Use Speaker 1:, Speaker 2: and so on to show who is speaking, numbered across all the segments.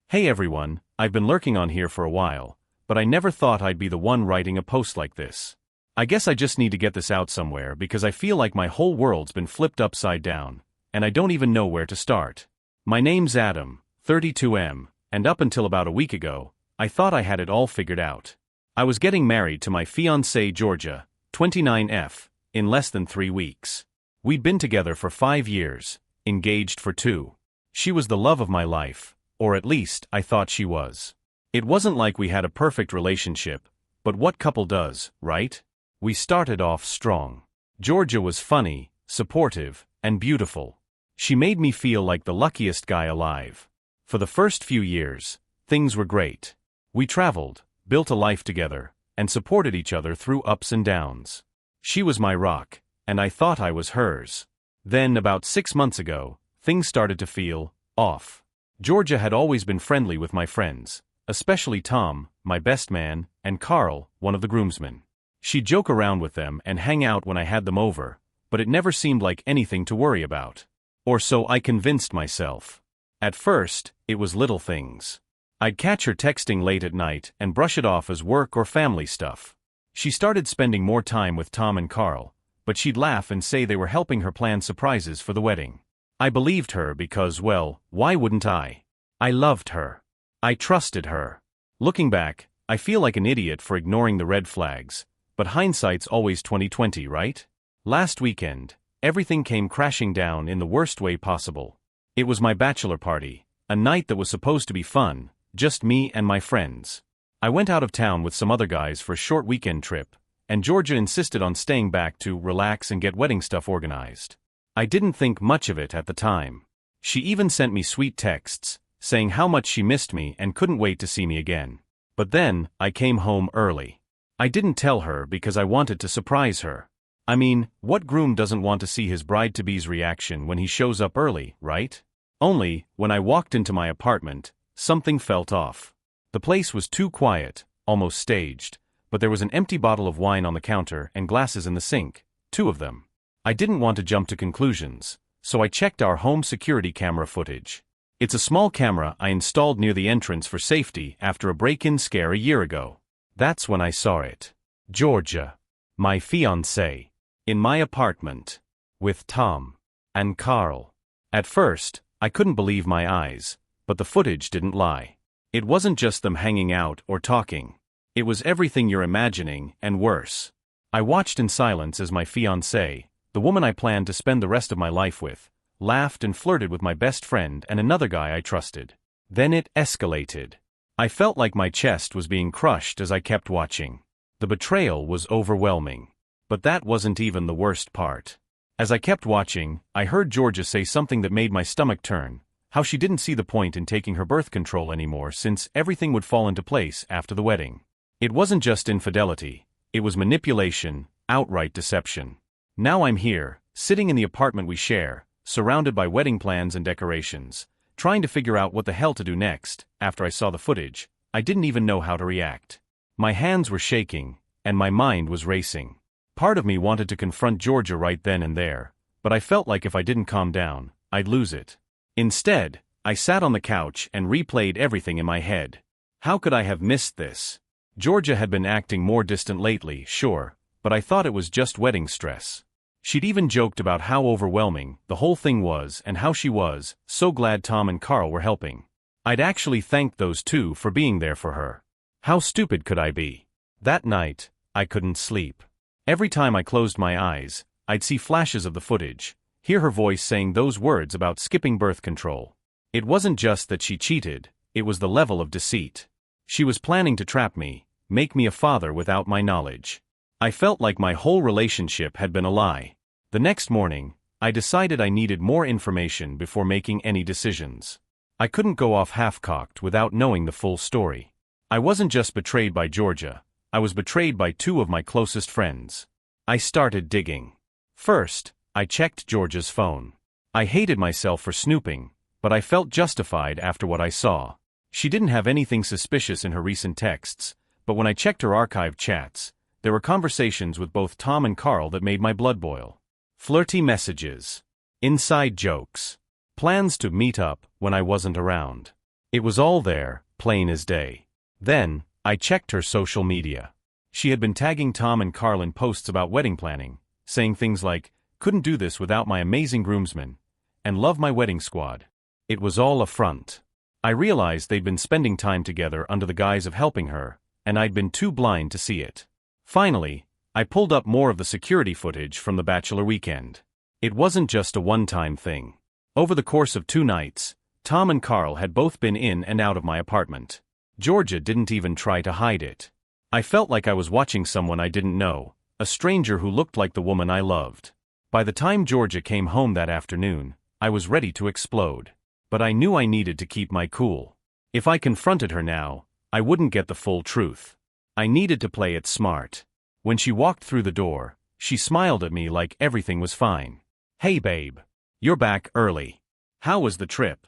Speaker 1: Hey everyone, I've been lurking on here for a while, but I never thought I'd be the one writing a post like this. I guess I just need to get this out somewhere because I feel like my whole world's been flipped upside down, and I don't even know where to start. My name's Adam, 32M, and up until about a week ago, I thought I had it all figured out. I was getting married to my fiancée Georgia, 29F, in less than 3 weeks. We'd been together for 5 years, engaged for 2. She was the love of my life. Or at least, I thought she was. It wasn't like we had a perfect relationship, but what couple does, right? We started off strong. Georgia was funny, supportive, and beautiful. She made me feel like the luckiest guy alive. For the first few years, things were great. We traveled, built a life together, and supported each other through ups and downs. She was my rock, and I thought I was hers. Then, about 6 months ago, things started to feel off. Georgia had always been friendly with my friends, especially Tom, my best man, and Carl, one of the groomsmen. She'd joke around with them and hang out when I had them over, but it never seemed like anything to worry about. Or so I convinced myself. At first, it was little things. I'd catch her texting late at night and brush it off as work or family stuff. She started spending more time with Tom and Carl, but she'd laugh and say they were helping her plan surprises for the wedding. I believed her because, well, why wouldn't I? I loved her. I trusted her. Looking back, I feel like an idiot for ignoring the red flags, but hindsight's always 20/20, right? Last weekend, everything came crashing down in the worst way possible. It was my bachelor party, a night that was supposed to be fun, just me and my friends. I went out of town with some other guys for a short weekend trip, and Georgia insisted on staying back to relax and get wedding stuff organized. I didn't think much of it at the time. She even sent me sweet texts, saying how much she missed me and couldn't wait to see me again. But then, I came home early. I didn't tell her because I wanted to surprise her. I mean, what groom doesn't want to see his bride-to-be's reaction when he shows up early, right? Only, when I walked into my apartment, something felt off. The place was too quiet, almost staged, but there was an empty bottle of wine on the counter and glasses in the sink, 2 of them. I didn't want to jump to conclusions, so I checked our home security camera footage. It's a small camera I installed near the entrance for safety after a break-in scare a year ago. That's when I saw it. Georgia, my fiancée, in my apartment, with Tom and Carl. At first, I couldn't believe my eyes, but the footage didn't lie. It wasn't just them hanging out or talking. It was everything you're imagining and worse. I watched in silence as my fiancée, the woman I planned to spend the rest of my life with, laughed and flirted with my best friend and another guy I trusted. Then it escalated. I felt like my chest was being crushed as I kept watching. The betrayal was overwhelming. But that wasn't even the worst part. As I kept watching, I heard Georgia say something that made my stomach turn, how she didn't see the point in taking her birth control anymore since everything would fall into place after the wedding. It wasn't just infidelity, it was manipulation, outright deception. Now I'm here, sitting in the apartment we share, surrounded by wedding plans and decorations, trying to figure out what the hell to do next. After I saw the footage, I didn't even know how to react. My hands were shaking, and my mind was racing. Part of me wanted to confront Georgia right then and there, but I felt like if I didn't calm down, I'd lose it. Instead, I sat on the couch and replayed everything in my head. How could I have missed this? Georgia had been acting more distant lately, sure, but I thought it was just wedding stress. She'd even joked about how overwhelming the whole thing was and how she was so glad Tom and Carl were helping. I'd actually thanked those 2 for being there for her. How stupid could I be? That night, I couldn't sleep. Every time I closed my eyes, I'd see flashes of the footage, hear her voice saying those words about skipping birth control. It wasn't just that she cheated, it was the level of deceit. She was planning to trap me, make me a father without my knowledge. I felt like my whole relationship had been a lie. The next morning, I decided I needed more information before making any decisions. I couldn't go off half-cocked without knowing the full story. I wasn't just betrayed by Georgia, I was betrayed by 2 of my closest friends. I started digging. First, I checked Georgia's phone. I hated myself for snooping, but I felt justified after what I saw. She didn't have anything suspicious in her recent texts, but when I checked her archived chats, there were conversations with both Tom and Carl that made my blood boil. Flirty messages. Inside jokes. Plans to meet up when I wasn't around. It was all there, plain as day. Then, I checked her social media. She had been tagging Tom and Carl in posts about wedding planning, saying things like, "Couldn't do this without my amazing groomsmen," and "Love my wedding squad." It was all a front. I realized they'd been spending time together under the guise of helping her, and I'd been too blind to see it. Finally, I pulled up more of the security footage from the bachelor weekend. It wasn't just a one-time thing. Over the course of 2 nights, Tom and Carl had both been in and out of my apartment. Georgia didn't even try to hide it. I felt like I was watching someone I didn't know, a stranger who looked like the woman I loved. By the time Georgia came home that afternoon, I was ready to explode. But I knew I needed to keep my cool. If I confronted her now, I wouldn't get the full truth. I needed to play it smart. When she walked through the door, she smiled at me like everything was fine. "Hey babe. You're back early. How was the trip?"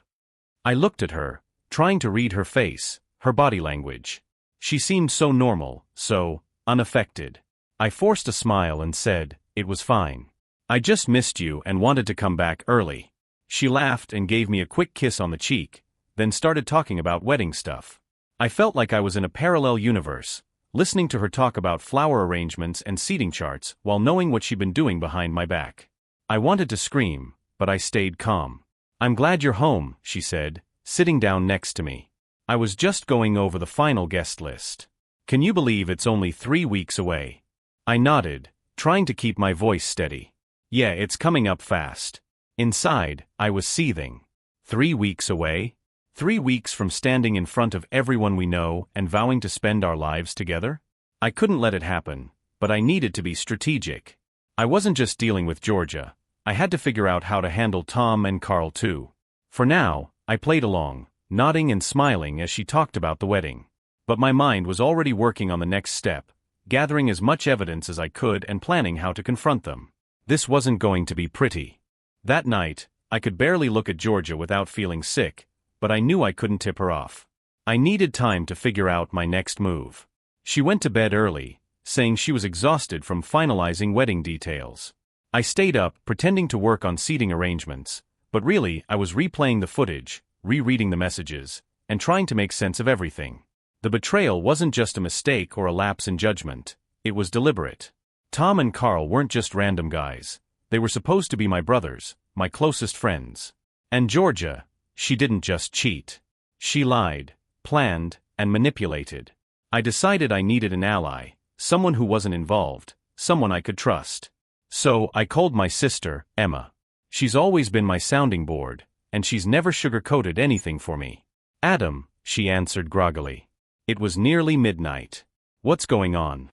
Speaker 1: I looked at her, trying to read her face, her body language. She seemed so normal, so unaffected. I forced a smile and said, "It was fine. I just missed you and wanted to come back early." She laughed and gave me a quick kiss on the cheek, then started talking about wedding stuff. I felt like I was in a parallel universe, listening to her talk about flower arrangements and seating charts while knowing what she'd been doing behind my back. I wanted to scream, but I stayed calm. "I'm glad you're home," she said, sitting down next to me. "I was just going over the final guest list. Can you believe it's only 3 weeks away?" I nodded, trying to keep my voice steady. "Yeah, it's coming up fast." Inside, I was seething. 3 weeks away? 3 weeks from standing in front of everyone we know and vowing to spend our lives together? I couldn't let it happen, but I needed to be strategic. I wasn't just dealing with Georgia. I had to figure out how to handle Tom and Carl too. For now, I played along, nodding and smiling as she talked about the wedding. But my mind was already working on the next step, gathering as much evidence as I could and planning how to confront them. This wasn't going to be pretty. That night, I could barely look at Georgia without feeling sick, but I knew I couldn't tip her off. I needed time to figure out my next move. She went to bed early, saying she was exhausted from finalizing wedding details. I stayed up, pretending to work on seating arrangements, but really I was replaying the footage, rereading the messages, and trying to make sense of everything. The betrayal wasn't just a mistake or a lapse in judgment, it was deliberate. Tom and Carl weren't just random guys. They were supposed to be my brothers, my closest friends. And Georgia, she didn't just cheat. She lied, planned, and manipulated. I decided I needed an ally, someone who wasn't involved, someone I could trust. So I called my sister, Emma. She's always been my sounding board, and she's never sugarcoated anything for me. "Adam," she answered groggily. It was nearly midnight. "What's going on?"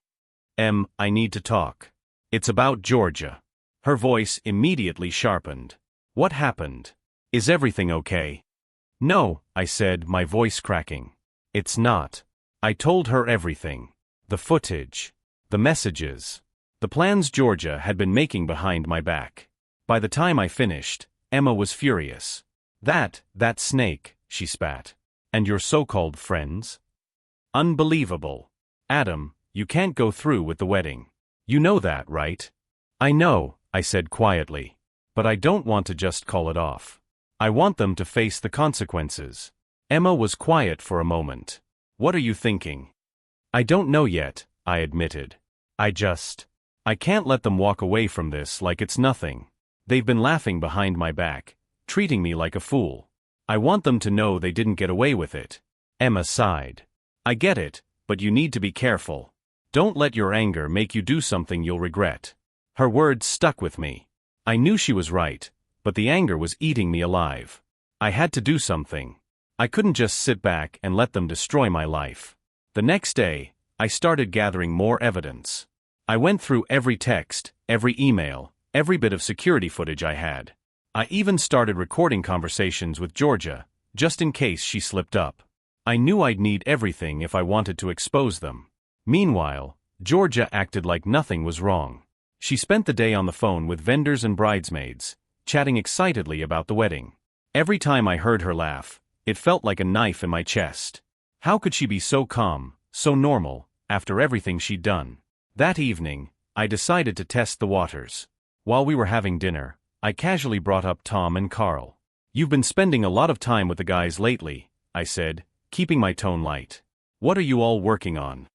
Speaker 1: I need to talk. It's about Georgia." Her voice immediately sharpened. "What happened? Is everything okay?" "No," I said, my voice cracking. "It's not." I told her everything. The footage. The messages. The plans Georgia had been making behind my back. By the time I finished, Emma was furious. That snake," she spat. "And your so-called friends? Unbelievable. Adam, you can't go through with the wedding. You know that, right?" "I know," I said quietly. "But I don't want to just call it off. I want them to face the consequences." Emma was quiet for a moment. "What are you thinking?" "I don't know yet," I admitted. I can't let them walk away from this like it's nothing. They've been laughing behind my back, treating me like a fool. I want them to know they didn't get away with it." Emma sighed. "I get it, but you need to be careful. Don't let your anger make you do something you'll regret." Her words stuck with me. I knew she was right, but the anger was eating me alive. I had to do something. I couldn't just sit back and let them destroy my life. The next day, I started gathering more evidence. I went through every text, every email, every bit of security footage I had. I even started recording conversations with Georgia, just in case she slipped up. I knew I'd need everything if I wanted to expose them. Meanwhile, Georgia acted like nothing was wrong. She spent the day on the phone with vendors and bridesmaids, chatting excitedly about the wedding. Every time I heard her laugh, it felt like a knife in my chest. How could she be so calm, so normal, after everything she'd done? That evening, I decided to test the waters. While we were having dinner, I casually brought up Tom and Carl. "You've been spending a lot of time with the guys lately, I said, keeping my tone light. What are you all working on?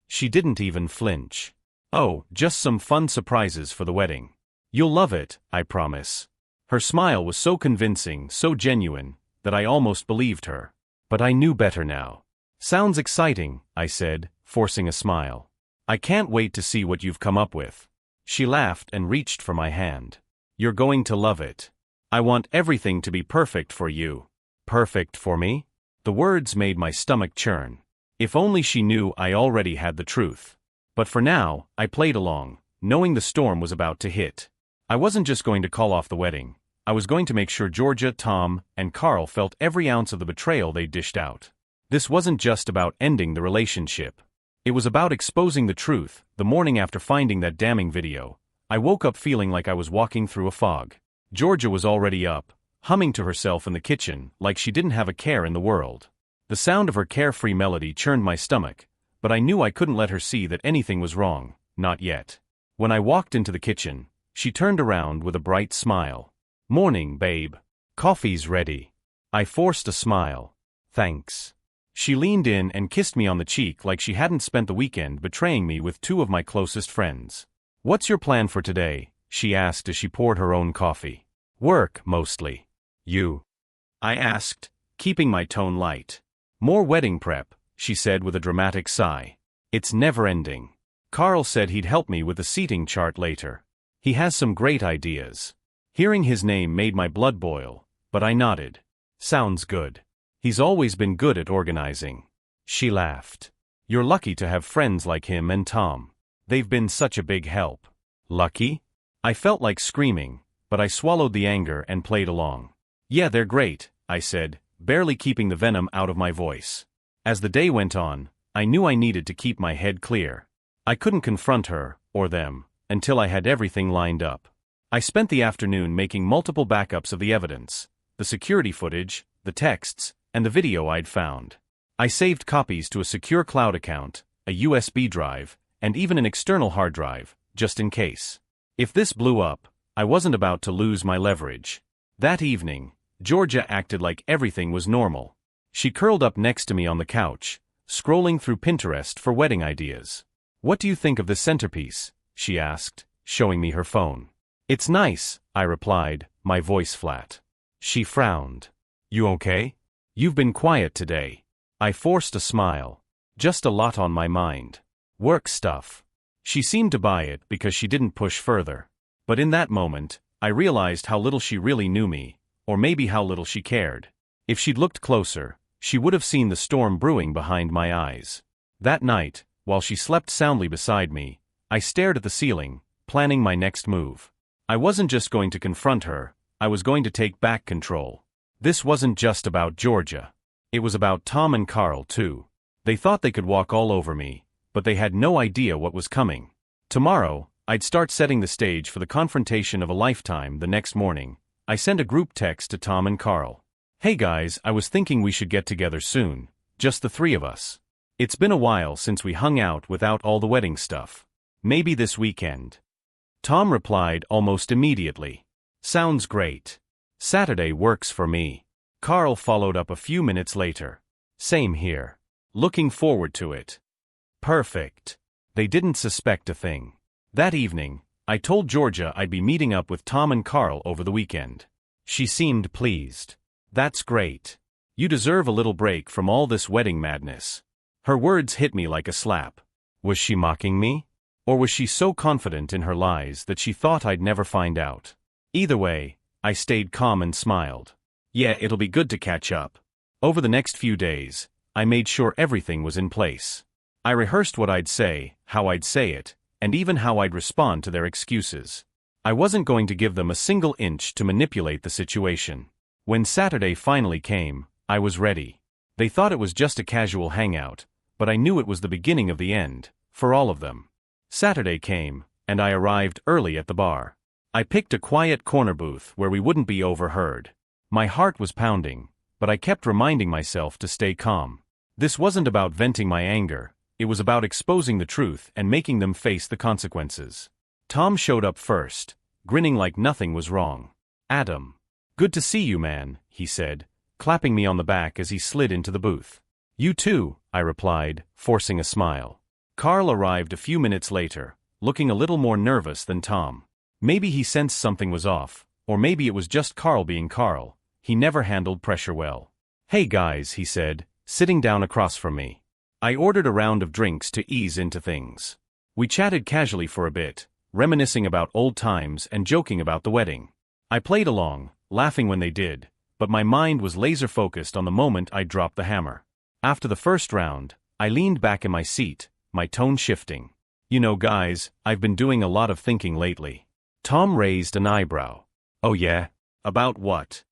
Speaker 1: She didn't even flinch. Oh, just some fun surprises for the wedding. You'll love it, I promise. Her smile was so convincing, so genuine, that I almost believed her. But I knew better now. Sounds exciting, I said, forcing a smile. I can't wait to see what you've come up with. She laughed and reached for my hand. You're going to love it. I want everything to be perfect for you. Perfect for me? The words made my stomach churn. If only she knew I already had the truth. But for now, I played along, knowing the storm was about to hit. I wasn't just going to call off the wedding. I was going to make sure Georgia, Tom, and Carl felt every ounce of the betrayal they dished out. This wasn't just about ending the relationship. It was about exposing the truth. The morning after finding that damning video, I woke up feeling like I was walking through a fog. Georgia was already up, humming to herself in the kitchen like she didn't have a care in the world. The sound of her carefree melody churned my stomach, but I knew I couldn't let her see that anything was wrong, not yet. When I walked into the kitchen, she turned around with a bright smile. Morning, babe. Coffee's ready. I forced a smile. Thanks. She leaned in and kissed me on the cheek like she hadn't spent the weekend betraying me with two of my closest friends. What's your plan for today? She asked as she poured her own coffee. Work, mostly. You? I asked, keeping my tone light. More wedding prep, she said with a dramatic sigh. It's never-ending. Carl said he'd help me with the seating chart later. He has some great ideas. Hearing his name made my blood boil, but I nodded. Sounds good. He's always been good at organizing. She laughed. You're lucky to have friends like him and Tom. They've been such a big help. Lucky? I felt like screaming, but I swallowed the anger and played along. Yeah, they're great, I said, barely keeping the venom out of my voice. As the day went on, I knew I needed to keep my head clear. I couldn't confront her, or them, until I had everything lined up. I spent the afternoon making multiple backups of the evidence, the security footage, the texts, and the video I'd found. I saved copies to a secure cloud account, a USB drive, and even an external hard drive, just in case. If this blew up, I wasn't about to lose my leverage. That evening, Georgia acted like everything was normal. She curled up next to me on the couch, scrolling through Pinterest for wedding ideas. What do you think of this centerpiece? She asked, showing me her phone. It's nice, I replied, my voice flat. She frowned. You okay? You've been quiet today. I forced a smile. Just a lot on my mind. Work stuff. She seemed to buy it because she didn't push further. But in that moment, I realized how little she really knew me, or maybe how little she cared. If she'd looked closer, she would have seen the storm brewing behind my eyes. That night, while she slept soundly beside me, I stared at the ceiling, planning my next move. I wasn't just going to confront her, I was going to take back control. This wasn't just about Georgia. It was about Tom and Carl too. They thought they could walk all over me, but they had no idea what was coming. Tomorrow, I'd start setting the stage for the confrontation of a lifetime. The next morning, I sent a group text to Tom and Carl. Hey guys, I was thinking we should get together soon, just the three of us. It's been a while since we hung out without all the wedding stuff. Maybe this weekend. Tom replied almost immediately. Sounds great. Saturday works for me. Carl followed up a few minutes later. Same here. Looking forward to it. Perfect. They didn't suspect a thing. That evening, I told Georgia I'd be meeting up with Tom and Carl over the weekend. She seemed pleased. That's great. You deserve a little break from all this wedding madness. Her words hit me like a slap. Was she mocking me? Or was she so confident in her lies that she thought I'd never find out? Either way, I stayed calm and smiled. Yeah, it'll be good to catch up. Over the next few days, I made sure everything was in place. I rehearsed what I'd say, how I'd say it, and even how I'd respond to their excuses. I wasn't going to give them a single inch to manipulate the situation. When Saturday finally came, I was ready. They thought it was just a casual hangout, but I knew it was the beginning of the end, for all of them. Saturday came, and I arrived early at the bar. I picked a quiet corner booth where we wouldn't be overheard. My heart was pounding, but I kept reminding myself to stay calm. This wasn't about venting my anger, it was about exposing the truth and making them face the consequences. Tom showed up first, grinning like nothing was wrong. Adam. Good to see you, man, he said, clapping me on the back as he slid into the booth. "You too," I replied, forcing a smile. Carl arrived a few minutes later, looking a little more nervous than Tom. Maybe he sensed something was off, or maybe it was just Carl being Carl. He never handled pressure well. "Hey guys," he said, sitting down across from me. I ordered a round of drinks to ease into things. We chatted casually for a bit, reminiscing about old times and joking about the wedding. I played along, laughing when they did, but my mind was laser-focused on the moment I dropped the hammer. After the first round, I leaned back in my seat, my tone shifting. "You know, guys, I've been doing a lot of thinking lately." Tom raised an eyebrow. "Oh yeah? About what?"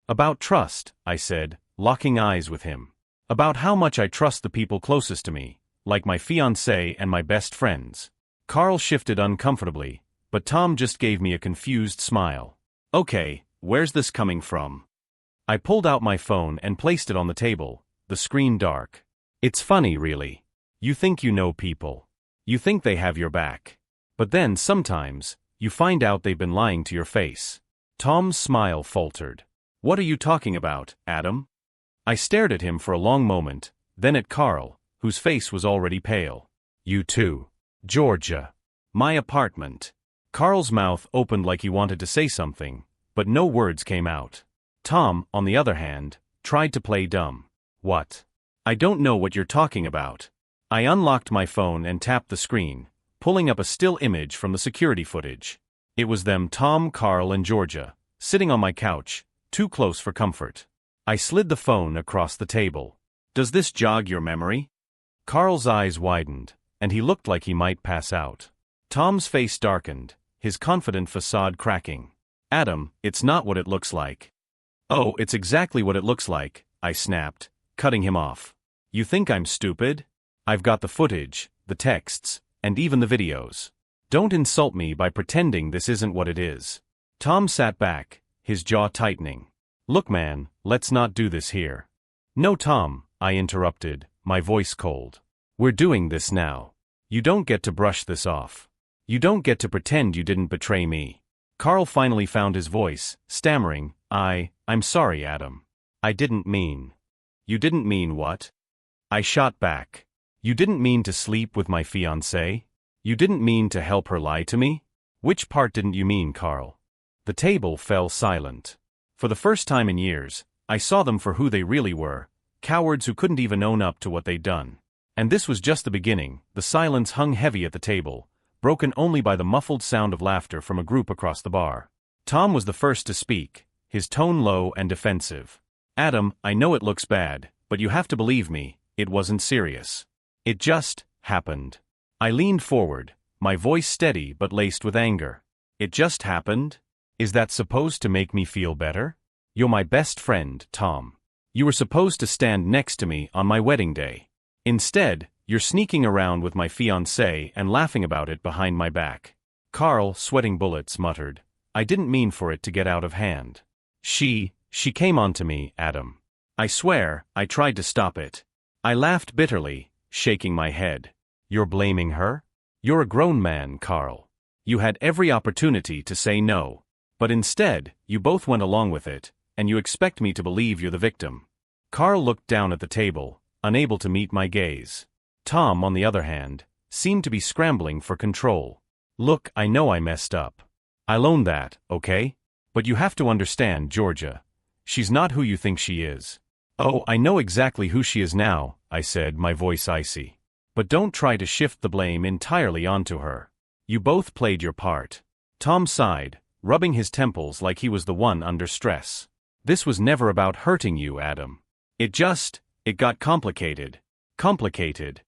Speaker 1: "About trust," I said, locking eyes with him. "About how much I trust the people closest to me, like my fiancée and my best friends." Carl shifted uncomfortably, but Tom just gave me a confused smile. "Okay, where's this coming from?" I pulled out my phone and placed it on the table, the screen dark. "It's funny, really. You think you know people. You think they have your back. But then, sometimes, you find out they've been lying to your face." Tom's smile faltered. "What are you talking about, Adam?" I stared at him for a long moment, then at Carl, whose face was already pale. "You too. Georgia. My apartment." Carl's mouth opened like he wanted to say something, but no words came out. Tom, on the other hand, tried to play dumb. "What? I don't know what you're talking about." I unlocked my phone and tapped the screen, pulling up a still image from the security footage. It was them, Tom, Carl, and Georgia, sitting on my couch, too close for comfort. I slid the phone across the table. "Does this jog your memory?" Carl's eyes widened, and he looked like he might pass out. Tom's face darkened, his confident facade cracking. "Adam, it's not what it looks like." "Oh, it's exactly what it looks like," I snapped, cutting him off. "You think I'm stupid? I've got the footage, the texts, and even the videos. Don't insult me by pretending this isn't what it is." Tom sat back, his jaw tightening. "Look man, let's not do this here." "No Tom," I interrupted, my voice cold. "We're doing this now. You don't get to brush this off. You don't get to pretend you didn't betray me." Carl finally found his voice, stammering, I'm sorry, Adam. I didn't mean." "You didn't mean what?" I shot back. "You didn't mean to sleep with my fiancée? You didn't mean to help her lie to me? Which part didn't you mean, Carl?" The table fell silent. For the first time in years, I saw them for who they really were, cowards who couldn't even own up to what they'd done. And this was just the beginning. The silence hung heavy at the table, broken only by the muffled sound of laughter from a group across the bar. Tom was the first to speak, his tone low and defensive. "Adam, I know it looks bad, but you have to believe me, it wasn't serious. It just happened." I leaned forward, my voice steady but laced with anger. "It just happened? Is that supposed to make me feel better? You're my best friend, Tom. You were supposed to stand next to me on my wedding day. Instead, you're sneaking around with my fiancée and laughing about it behind my back." Carl, sweating bullets, muttered, "I didn't mean for it to get out of hand. She came onto me, Adam. I swear, I tried to stop it." I laughed bitterly, shaking my head. "You're blaming her? You're a grown man, Carl. You had every opportunity to say no. But instead, you both went along with it, and you expect me to believe you're the victim." Carl looked down at the table, unable to meet my gaze. Tom, on the other hand, seemed to be scrambling for control. "Look, I know I messed up. I'll own that, okay? But you have to understand, Georgia. She's not who you think she is." "Oh, I know exactly who she is now," I said, my voice icy. "But don't try to shift the blame entirely onto her. You both played your part." Tom sighed, rubbing his temples like he was the one under stress. "This was never about hurting you, Adam. It got complicated." "Complicated?"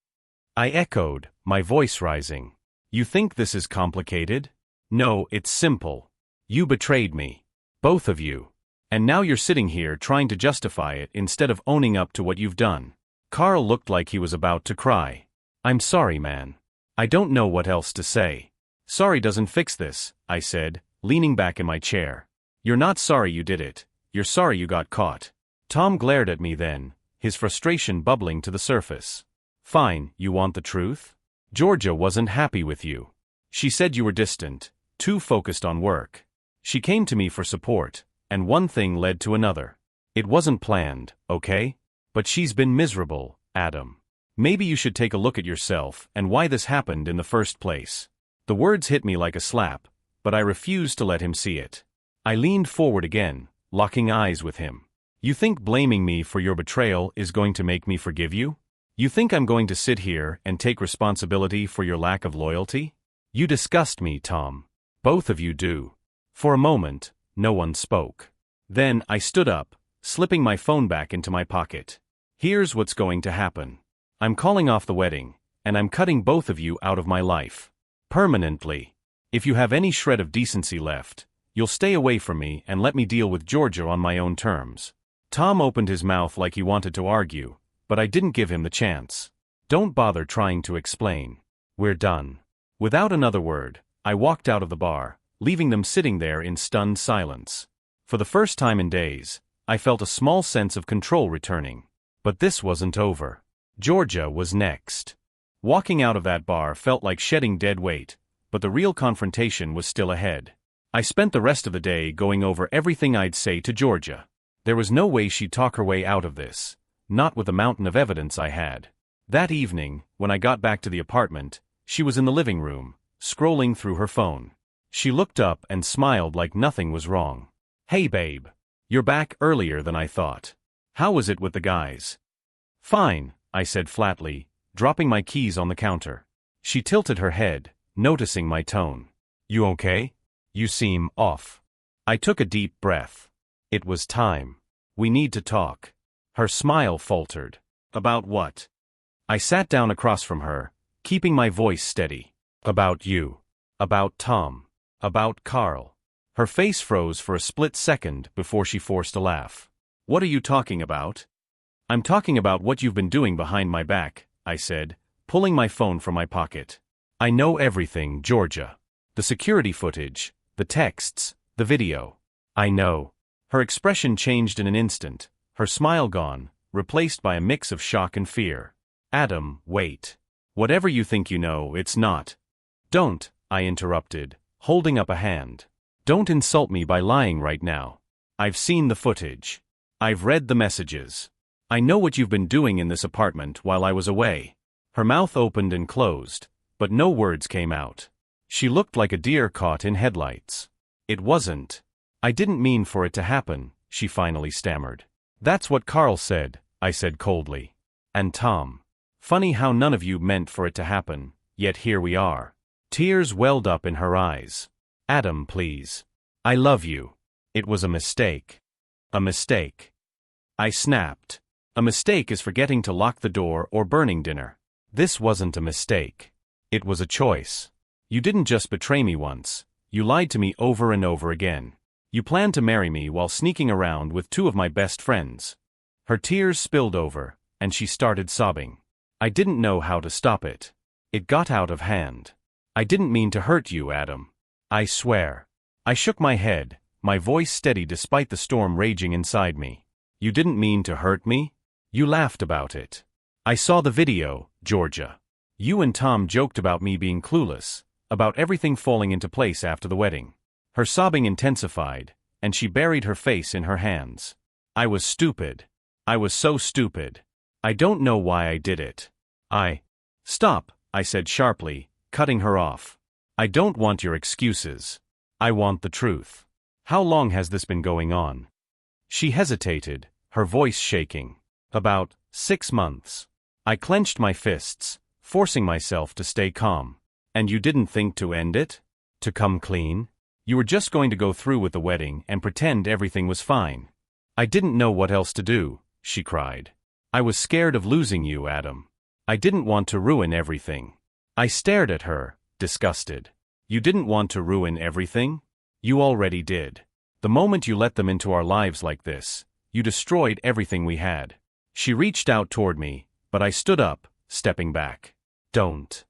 Speaker 1: I echoed, my voice rising. "You think this is complicated? No, it's simple. You betrayed me. Both of you. And now you're sitting here trying to justify it instead of owning up to what you've done." Carl looked like he was about to cry. "I'm sorry, man. I don't know what else to say." "Sorry doesn't fix this," I said, leaning back in my chair. "You're not sorry you did it. You're sorry you got caught." Tom glared at me then, his frustration bubbling to the surface. "Fine, you want the truth? Georgia wasn't happy with you. She said you were distant, too focused on work. She came to me for support, and one thing led to another. It wasn't planned, okay? But she's been miserable, Adam. Maybe you should take a look at yourself and why this happened in the first place. The words hit me like a slap, but I refused to let him see it. I leaned forward again, locking eyes with him. You think blaming me for your betrayal is going to make me forgive you? You think I'm going to sit here and take responsibility for your lack of loyalty? You disgust me, Tom. Both of you do. For a moment, no one spoke. Then I stood up, slipping my phone back into my pocket. Here's what's going to happen. I'm calling off the wedding, and I'm cutting both of you out of my life. Permanently. If you have any shred of decency left, you'll stay away from me and let me deal with Georgia on my own terms. Tom opened his mouth like he wanted to argue, but I didn't give him the chance. Don't bother trying to explain. We're done. Without another word, I walked out of the bar, leaving them sitting there in stunned silence. For the first time in days, I felt a small sense of control returning. But this wasn't over. Georgia was next. Walking out of that bar felt like shedding dead weight, but the real confrontation was still ahead. I spent the rest of the day going over everything I'd say to Georgia. There was no way she'd talk her way out of this, not with the mountain of evidence I had. That evening, when I got back to the apartment, she was in the living room, scrolling through her phone. She looked up and smiled like nothing was wrong. Hey babe. You're back earlier than I thought. How was it with the guys? Fine, I said flatly, dropping my keys on the counter. She tilted her head, noticing my tone. You okay? You seem off. I took a deep breath. It was time. We need to talk. Her smile faltered. About what? I sat down across from her, keeping my voice steady. About you. About Tom. About Carl. Her face froze for a split second before she forced a laugh. What are you talking about? I'm talking about what you've been doing behind my back, I said, pulling my phone from my pocket. I know everything, Georgia. The security footage, the texts, the video. I know. Her expression changed in an instant, her smile gone, replaced by a mix of shock and fear. Adam, wait. Whatever you think you know, it's not. Don't, I interrupted, holding up a hand. Don't insult me by lying right now. I've seen the footage. I've read the messages. I know what you've been doing in this apartment while I was away. Her mouth opened and closed, but no words came out. She looked like a deer caught in headlights. It wasn't. I didn't mean for it to happen, she finally stammered. That's what Carl said, I said coldly. And Tom. Funny how none of you meant for it to happen, yet here we are. Tears welled up in her eyes. Adam, please. I love you. It was a mistake. A mistake. I snapped. A mistake is forgetting to lock the door or burning dinner. This wasn't a mistake. It was a choice. You didn't just betray me once. You lied to me over and over again. You planned to marry me while sneaking around with two of my best friends. Her tears spilled over, and she started sobbing. I didn't know how to stop it. It got out of hand. I didn't mean to hurt you, Adam. I swear. I shook my head, my voice steady despite the storm raging inside me. You didn't mean to hurt me? You laughed about it. I saw the video, Georgia. You and Tom joked about me being clueless, about everything falling into place after the wedding. Her sobbing intensified, and she buried her face in her hands. I was stupid. I was so stupid. I don't know why I did it. Stop, I said sharply, cutting her off. I don't want your excuses. I want the truth. How long has this been going on? She hesitated, her voice shaking. About 6 months. I clenched my fists, forcing myself to stay calm. And you didn't think to end it? To come clean? You were just going to go through with the wedding and pretend everything was fine. I didn't know what else to do, she cried. I was scared of losing you, Adam. I didn't want to ruin everything. I stared at her, disgusted. You didn't want to ruin everything? You already did. The moment you let them into our lives like this, you destroyed everything we had. She reached out toward me, but I stood up, stepping back. Don't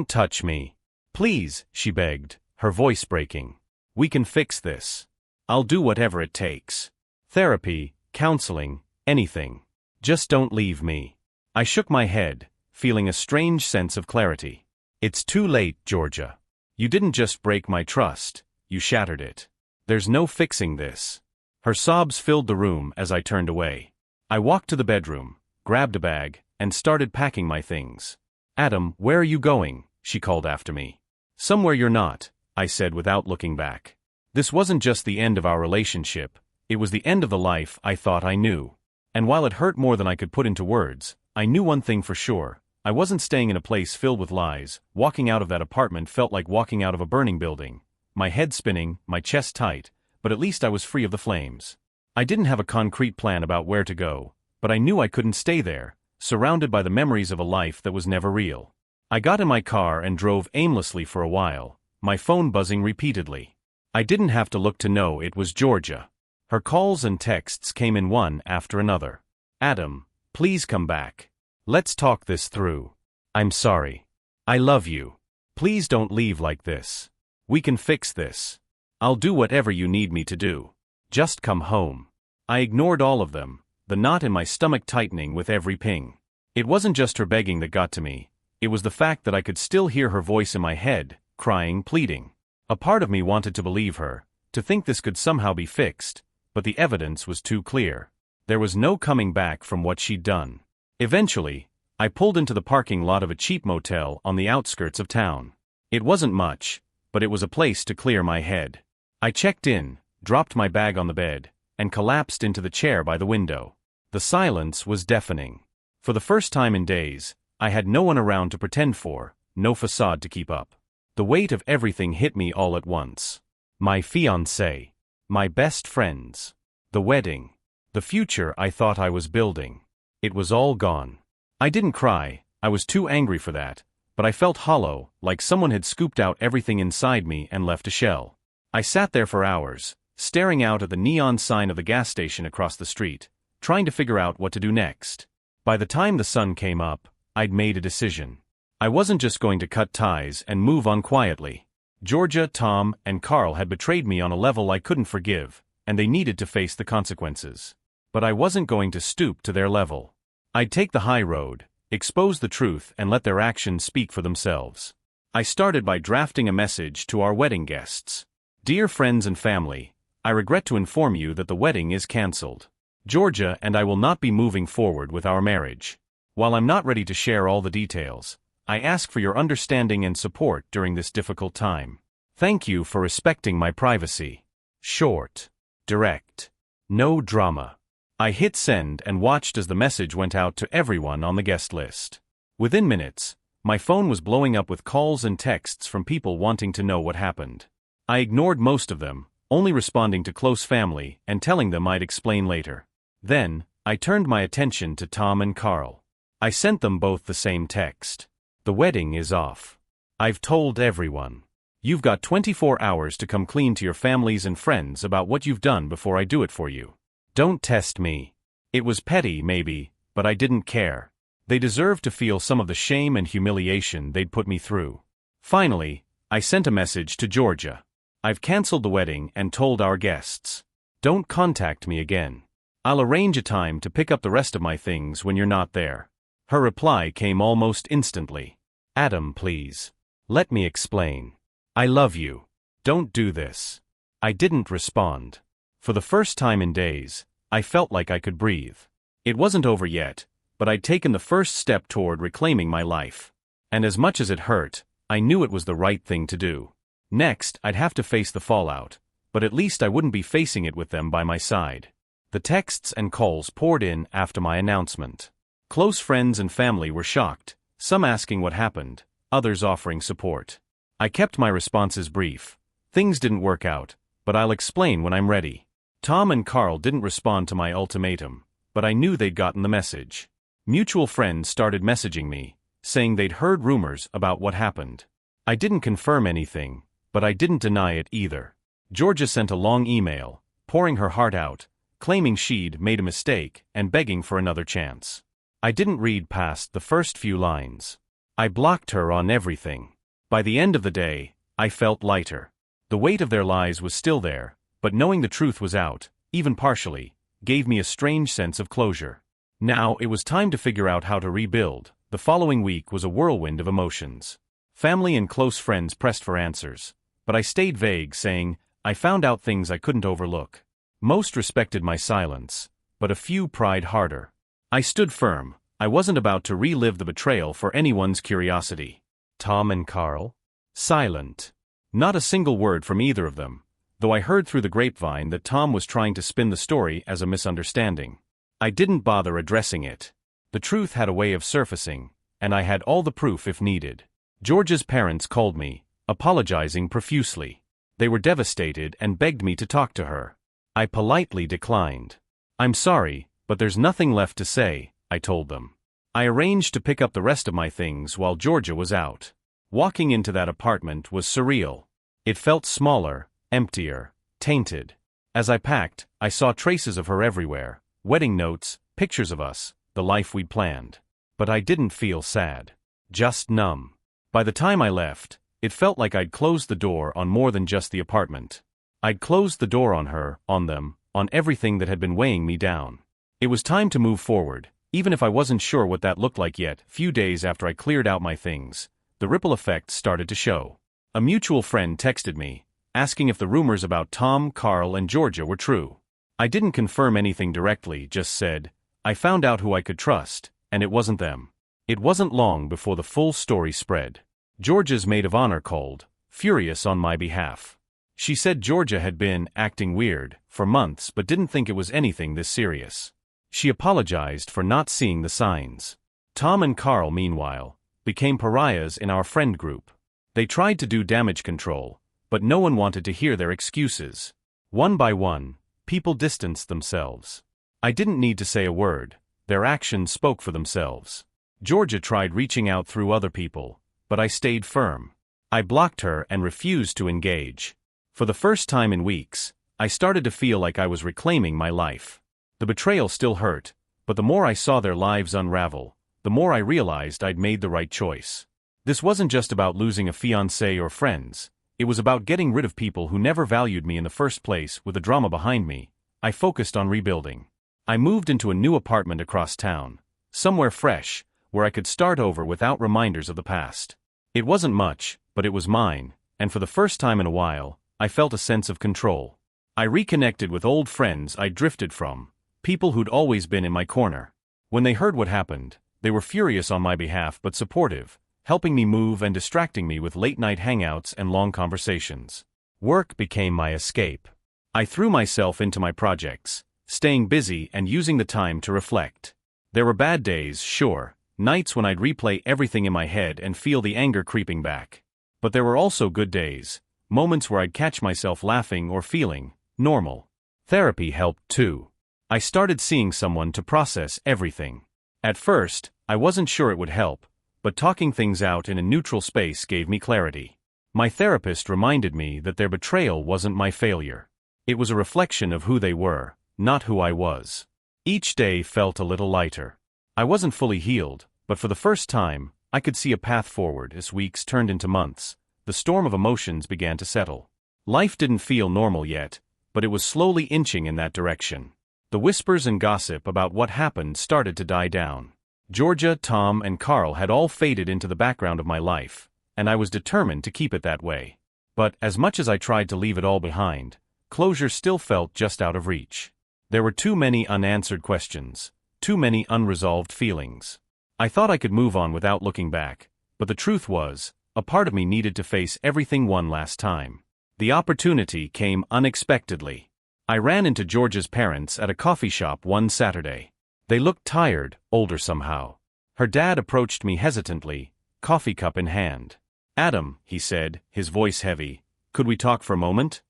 Speaker 1: touch me. Please, she begged, her voice breaking. We can fix this. I'll do whatever it takes. Therapy, counseling, anything. Just don't leave me. I shook my head, feeling a strange sense of clarity. It's too late, Georgia. You didn't just break my trust, you shattered it. There's no fixing this. Her sobs filled the room as I turned away. I walked to the bedroom, grabbed a bag, and started packing my things. "Adam, where are you going?" she called after me. "Somewhere you're not," I said without looking back. This wasn't just the end of our relationship, it was the end of the life I thought I knew. And while it hurt more than I could put into words, I knew one thing for sure. I wasn't staying in a place filled with lies. Walking out of that apartment felt like walking out of a burning building. My head spinning, my chest tight, but at least I was free of the flames. I didn't have a concrete plan about where to go, but I knew I couldn't stay there, surrounded by the memories of a life that was never real. I got in my car and drove aimlessly for a while, my phone buzzing repeatedly. I didn't have to look to know it was Georgia. Her calls and texts came in one after another. "Adam, please come back. Let's talk this through. I'm sorry. I love you. Please don't leave like this. We can fix this. I'll do whatever you need me to do. Just come home." I ignored all of them, the knot in my stomach tightening with every ping. It wasn't just her begging that got to me, it was the fact that I could still hear her voice in my head, crying, pleading. A part of me wanted to believe her, to think this could somehow be fixed, but the evidence was too clear. There was no coming back from what she'd done. Eventually, I pulled into the parking lot of a cheap motel on the outskirts of town. It wasn't much, but it was a place to clear my head. I checked in, dropped my bag on the bed, and collapsed into the chair by the window. The silence was deafening. For the first time in days, I had no one around to pretend for, no facade to keep up. The weight of everything hit me all at once. My fiancée. My best friends. The wedding. The future I thought I was building. It was all gone. I didn't cry, I was too angry for that, but I felt hollow, like someone had scooped out everything inside me and left a shell. I sat there for hours, staring out at the neon sign of the gas station across the street, trying to figure out what to do next. By the time the sun came up, I'd made a decision. I wasn't just going to cut ties and move on quietly. Georgia, Tom, and Carl had betrayed me on a level I couldn't forgive, and they needed to face the consequences. But I wasn't going to stoop to their level. I'd take the high road, expose the truth, and let their actions speak for themselves. I started by drafting a message to our wedding guests. "Dear friends and family, I regret to inform you that the wedding is cancelled. Georgia and I will not be moving forward with our marriage. While I'm not ready to share all the details, I ask for your understanding and support during this difficult time. Thank you for respecting my privacy." Short. Direct. No drama. I hit send and watched as the message went out to everyone on the guest list. Within minutes, my phone was blowing up with calls and texts from people wanting to know what happened. I ignored most of them, only responding to close family and telling them I'd explain later. Then, I turned my attention to Tom and Carl. I sent them both the same text. "The wedding is off. I've told everyone. You've got 24 hours to come clean to your families and friends about what you've done before I do it for you. Don't test me." It was petty, maybe, but I didn't care. They deserved to feel some of the shame and humiliation they'd put me through. Finally, I sent a message to Georgia. "I've canceled the wedding and told our guests. Don't contact me again. I'll arrange a time to pick up the rest of my things when you're not there." Her reply came almost instantly. "Adam, please. Let me explain. I love you. Don't do this." I didn't respond. For the first time in days, I felt like I could breathe. It wasn't over yet, but I'd taken the first step toward reclaiming my life. And as much as it hurt, I knew it was the right thing to do. Next, I'd have to face the fallout, but at least I wouldn't be facing it with them by my side. The texts and calls poured in after my announcement. Close friends and family were shocked, some asking what happened, others offering support. I kept my responses brief. "Things didn't work out, but I'll explain when I'm ready." Tom and Carl didn't respond to my ultimatum, but I knew they'd gotten the message. Mutual friends started messaging me, saying they'd heard rumors about what happened. I didn't confirm anything, but I didn't deny it either. Georgia sent a long email, pouring her heart out, claiming she'd made a mistake and begging for another chance. I didn't read past the first few lines. I blocked her on everything. By the end of the day, I felt lighter. The weight of their lies was still there, but knowing the truth was out, even partially, gave me a strange sense of closure. Now it was time to figure out how to rebuild. The following week was a whirlwind of emotions. Family and close friends pressed for answers, but I stayed vague, saying, "I found out things I couldn't overlook." Most respected my silence, but a few pried harder. I stood firm. I wasn't about to relive the betrayal for anyone's curiosity. Tom and Carl? Silent. Not a single word from either of them, though I heard through the grapevine that Tom was trying to spin the story as a misunderstanding. I didn't bother addressing it. The truth had a way of surfacing, and I had all the proof if needed. Georgia's parents called me, apologizing profusely. They were devastated and begged me to talk to her. I politely declined. "I'm sorry, but there's nothing left to say," I told them. I arranged to pick up the rest of my things while Georgia was out. Walking into that apartment was surreal. It felt smaller, emptier, tainted. As I packed, I saw traces of her everywhere: wedding notes, pictures of us, the life we'd planned. But I didn't feel sad. Just numb. By the time I left, it felt like I'd closed the door on more than just the apartment. I'd closed the door on her, on them, on everything that had been weighing me down. It was time to move forward, even if I wasn't sure what that looked like yet. Few days after I cleared out my things, the ripple effect started to show. A mutual friend texted me, asking if the rumors about Tom, Carl, and Georgia were true. I didn't confirm anything directly, just said, I found out who I could trust, and it wasn't them. It wasn't long before the full story spread. Georgia's maid of honor called, furious on my behalf. She said Georgia had been acting weird for months but didn't think it was anything this serious. She apologized for not seeing the signs. Tom and Carl, meanwhile, became pariahs in our friend group. They tried to do damage control, but no one wanted to hear their excuses. One by one, people distanced themselves. I didn't need to say a word. Their actions spoke for themselves. Georgia tried reaching out through other people, but I stayed firm. I blocked her and refused to engage. For the first time in weeks, I started to feel like I was reclaiming my life. The betrayal still hurt, but the more I saw their lives unravel, the more I realized I'd made the right choice. This wasn't just about losing a fiancé or friends. It was about getting rid of people who never valued me in the first place. With the drama behind me, I focused on rebuilding. I moved into a new apartment across town, somewhere fresh, where I could start over without reminders of the past. It wasn't much, but it was mine, and for the first time in a while, I felt a sense of control. I reconnected with old friends I'd drifted from, people who'd always been in my corner. When they heard what happened, they were furious on my behalf but supportive, helping me move and distracting me with late-night hangouts and long conversations. Work became my escape. I threw myself into my projects, staying busy and using the time to reflect. There were bad days, sure, nights when I'd replay everything in my head and feel the anger creeping back. But there were also good days, moments where I'd catch myself laughing or feeling normal. Therapy helped too. I started seeing someone to process everything. At first, I wasn't sure it would help, but talking things out in a neutral space gave me clarity. My therapist reminded me that their betrayal wasn't my failure. It was a reflection of who they were, not who I was. Each day felt a little lighter. I wasn't fully healed, but for the first time, I could see a path forward. As weeks turned into months, the storm of emotions began to settle. Life didn't feel normal yet, but it was slowly inching in that direction. The whispers and gossip about what happened started to die down. Georgia, Tom, and Carl had all faded into the background of my life, and I was determined to keep it that way. But as much as I tried to leave it all behind, closure still felt just out of reach. There were too many unanswered questions, too many unresolved feelings. I thought I could move on without looking back, but the truth was, a part of me needed to face everything one last time. The opportunity came unexpectedly. I ran into Georgia's parents at a coffee shop one Saturday. They looked tired, older somehow. Her dad approached me hesitantly, coffee cup in hand. "Adam," he said, his voice heavy, "could we talk for a moment?"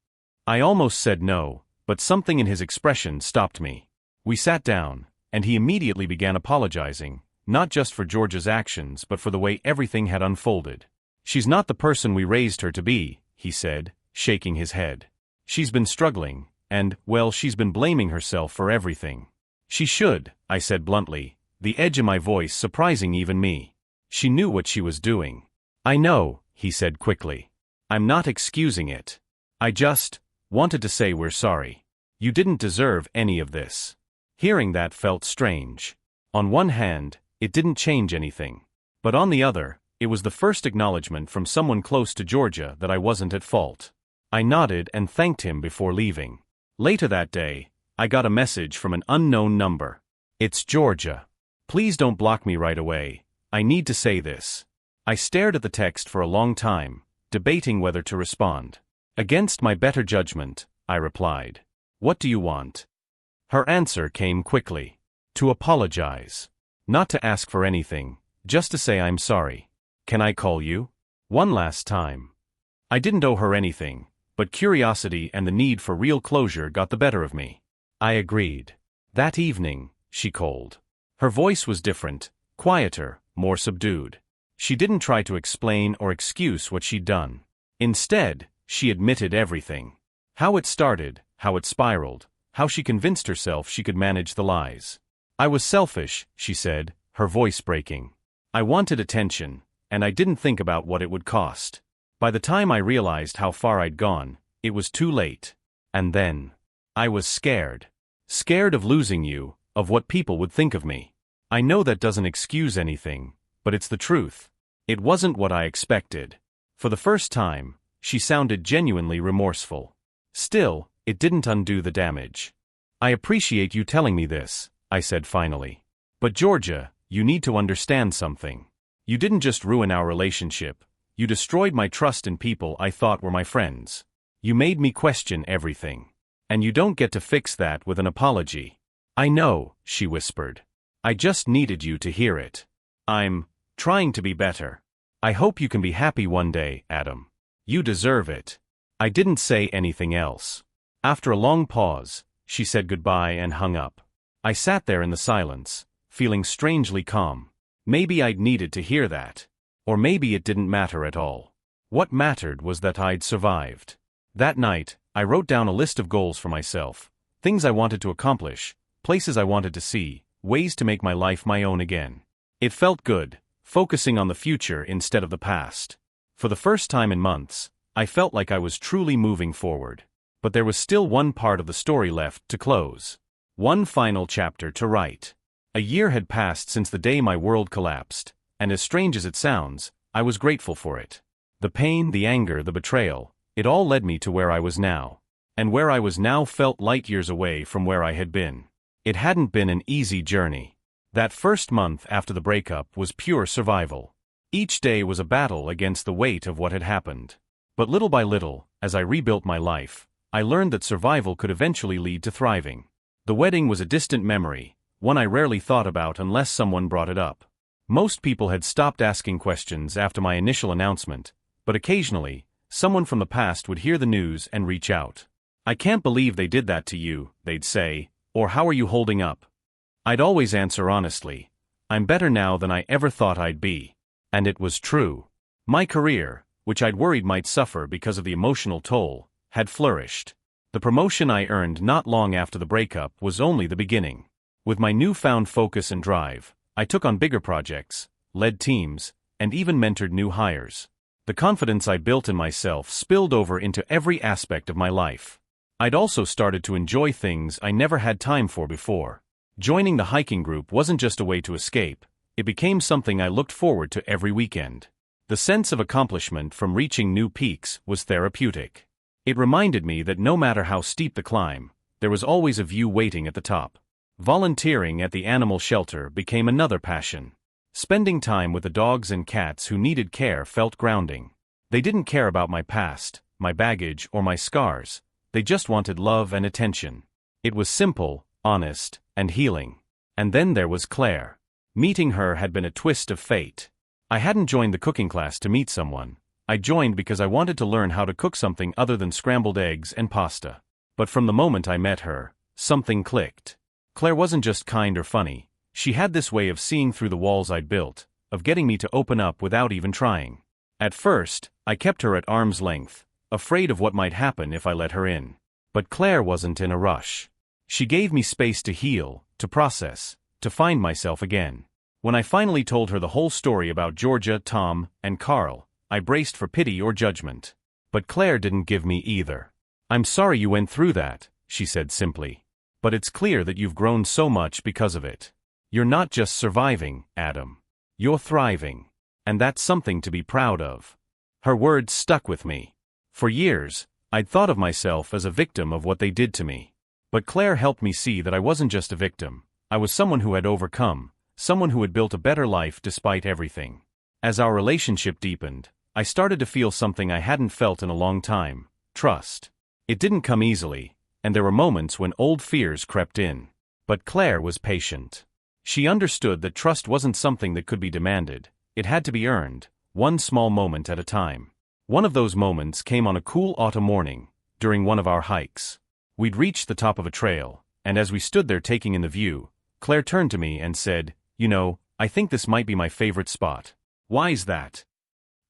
Speaker 1: I almost said no, but something in his expression stopped me. We sat down, and he immediately began apologizing, not just for Georgia's actions but for the way everything had unfolded. "She's not the person we raised her to be," he said, shaking his head. "She's been struggling, and, well, she's been blaming herself for everything." "She should," I said bluntly, the edge in my voice surprising even me. "She knew what she was doing." "I know," he said quickly. "I'm not excusing it. I just wanted to say we're sorry. You didn't deserve any of this." Hearing that felt strange. On one hand, it didn't change anything. But on the other, it was the first acknowledgement from someone close to Georgia that I wasn't at fault. I nodded and thanked him before leaving. Later that day, I got a message from an unknown number. "It's Georgia. Please don't block me right away. I need to say this." I stared at the text for a long time, debating whether to respond. Against my better judgment, I replied, "What do you want?" Her answer came quickly. "To apologize. Not to ask for anything, just to say I'm sorry. Can I call you? One last time." I didn't owe her anything, but curiosity and the need for real closure got the better of me. I agreed. That evening, she called. Her voice was different, quieter, more subdued. She didn't try to explain or excuse what she'd done. Instead, she admitted everything. How it started, how it spiraled, how she convinced herself she could manage the lies. "I was selfish," she said, her voice breaking. "I wanted attention, and I didn't think about what it would cost. By the time I realized how far I'd gone, it was too late. And then, I was scared. Scared of losing you, of what people would think of me. I know that doesn't excuse anything, but it's the truth. It wasn't what I expected." For the first time, she sounded genuinely remorseful. Still, it didn't undo the damage. "I appreciate you telling me this," I said finally. "But Georgia, you need to understand something. You didn't just ruin our relationship, you destroyed my trust in people I thought were my friends. You made me question everything. And you don't get to fix that with an apology." "I know," she whispered. "I just needed you to hear it. I'm trying to be better. I hope you can be happy one day, Adam. You deserve it." I didn't say anything else. After a long pause, she said goodbye and hung up. I sat there in the silence, feeling strangely calm. Maybe I'd needed to hear that. Or maybe it didn't matter at all. What mattered was that I'd survived. That night, I wrote down a list of goals for myself, things I wanted to accomplish, places I wanted to see, ways to make my life my own again. It felt good, focusing on the future instead of the past. For the first time in months, I felt like I was truly moving forward. But there was still one part of the story left to close. One final chapter to write. A year had passed since the day my world collapsed, and as strange as it sounds, I was grateful for it. The pain, the anger, the betrayal, it all led me to where I was now. And where I was now felt light years away from where I had been. It hadn't been an easy journey. That first month after the breakup was pure survival. Each day was a battle against the weight of what had happened. But little by little, as I rebuilt my life, I learned that survival could eventually lead to thriving. The wedding was a distant memory, one I rarely thought about unless someone brought it up. Most people had stopped asking questions after my initial announcement, but occasionally, someone from the past would hear the news and reach out. "I can't believe they did that to you," they'd say, or "How are you holding up?" I'd always answer honestly, "I'm better now than I ever thought I'd be." And it was true. My career, which I'd worried might suffer because of the emotional toll, had flourished. The promotion I earned not long after the breakup was only the beginning. With my newfound focus and drive, I took on bigger projects, led teams, and even mentored new hires. The confidence I built in myself spilled over into every aspect of my life. I'd also started to enjoy things I never had time for before. Joining the hiking group wasn't just a way to escape, it became something I looked forward to every weekend. The sense of accomplishment from reaching new peaks was therapeutic. It reminded me that no matter how steep the climb, there was always a view waiting at the top. Volunteering at the animal shelter became another passion. Spending time with the dogs and cats who needed care felt grounding. They didn't care about my past, my baggage, or my scars. They just wanted love and attention. It was simple, honest, and healing. And then there was Claire. Meeting her had been a twist of fate. I hadn't joined the cooking class to meet someone. I joined because I wanted to learn how to cook something other than scrambled eggs and pasta. But from the moment I met her, something clicked. Claire wasn't just kind or funny. She had this way of seeing through the walls I'd built, of getting me to open up without even trying. At first, I kept her at arm's length, afraid of what might happen if I let her in. But Claire wasn't in a rush. She gave me space to heal, to process, to find myself again. When I finally told her the whole story about Georgia, Tom, and Carl, I braced for pity or judgment. But Claire didn't give me either. "I'm sorry you went through that," she said simply. "But it's clear that you've grown so much because of it. You're not just surviving, Adam. You're thriving. And that's something to be proud of." Her words stuck with me. For years, I'd thought of myself as a victim of what they did to me. But Claire helped me see that I wasn't just a victim. I was someone who had overcome, someone who had built a better life despite everything. As our relationship deepened, I started to feel something I hadn't felt in a long time: trust. It didn't come easily, and there were moments when old fears crept in. But Claire was patient. She understood that trust wasn't something that could be demanded. It had to be earned, one small moment at a time. One of those moments came on a cool autumn morning, during one of our hikes. We'd reached the top of a trail, and as we stood there taking in the view, Claire turned to me and said, "You know, I think this might be my favorite spot." "Why's that?"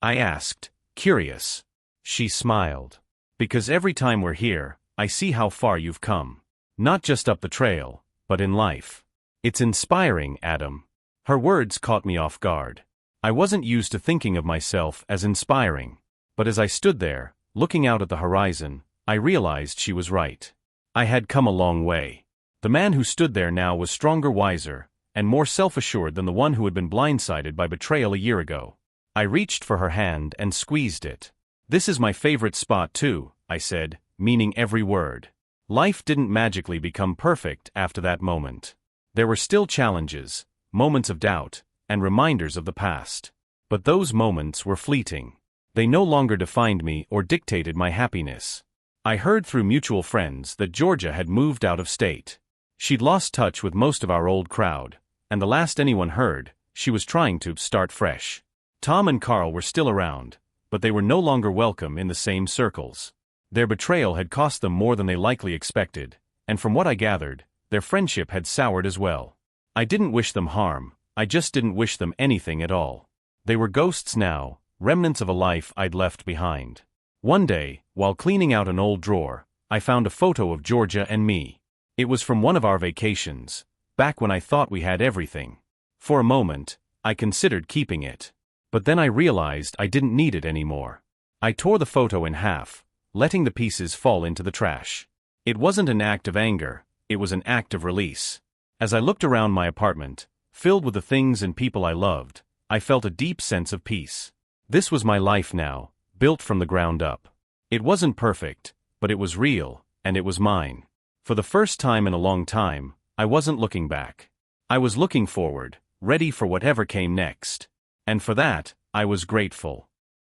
Speaker 1: I asked, curious. She smiled. "Because every time we're here, I see how far you've come. Not just up the trail, but in life. It's inspiring, Adam." Her words caught me off guard. I wasn't used to thinking of myself as inspiring. But as I stood there, looking out at the horizon, I realized she was right. I had come a long way. The man who stood there now was stronger, wiser, and more self-assured than the one who had been blindsided by betrayal a year ago. I reached for her hand and squeezed it. "This is my favorite spot too," I said, meaning every word. Life didn't magically become perfect after that moment. There were still challenges, moments of doubt, and reminders of the past. But those moments were fleeting. They no longer defined me or dictated my happiness. I heard through mutual friends that Georgia had moved out of state. She'd lost touch with most of our old crowd, and the last anyone heard, she was trying to start fresh. Tom and Carl were still around, but they were no longer welcome in the same circles. Their betrayal had cost them more than they likely expected, and from what I gathered, their friendship had soured as well. I didn't wish them harm, I just didn't wish them anything at all. They were ghosts now, remnants of a life I'd left behind. One day, while cleaning out an old drawer, I found a photo of Georgia and me. It was from one of our vacations, back when I thought we had everything. For a moment, I considered keeping it. But then I realized I didn't need it anymore. I tore the photo in half, letting the pieces fall into the trash. It wasn't an act of anger, it was an act of release. As I looked around my apartment, filled with the things and people I loved, I felt a deep sense of peace. This was my life now, built from the ground up. It wasn't perfect, but it was real, and it was mine. For the first time in a long time, I wasn't looking back. I was looking forward, ready for whatever came next. And for that, I was grateful.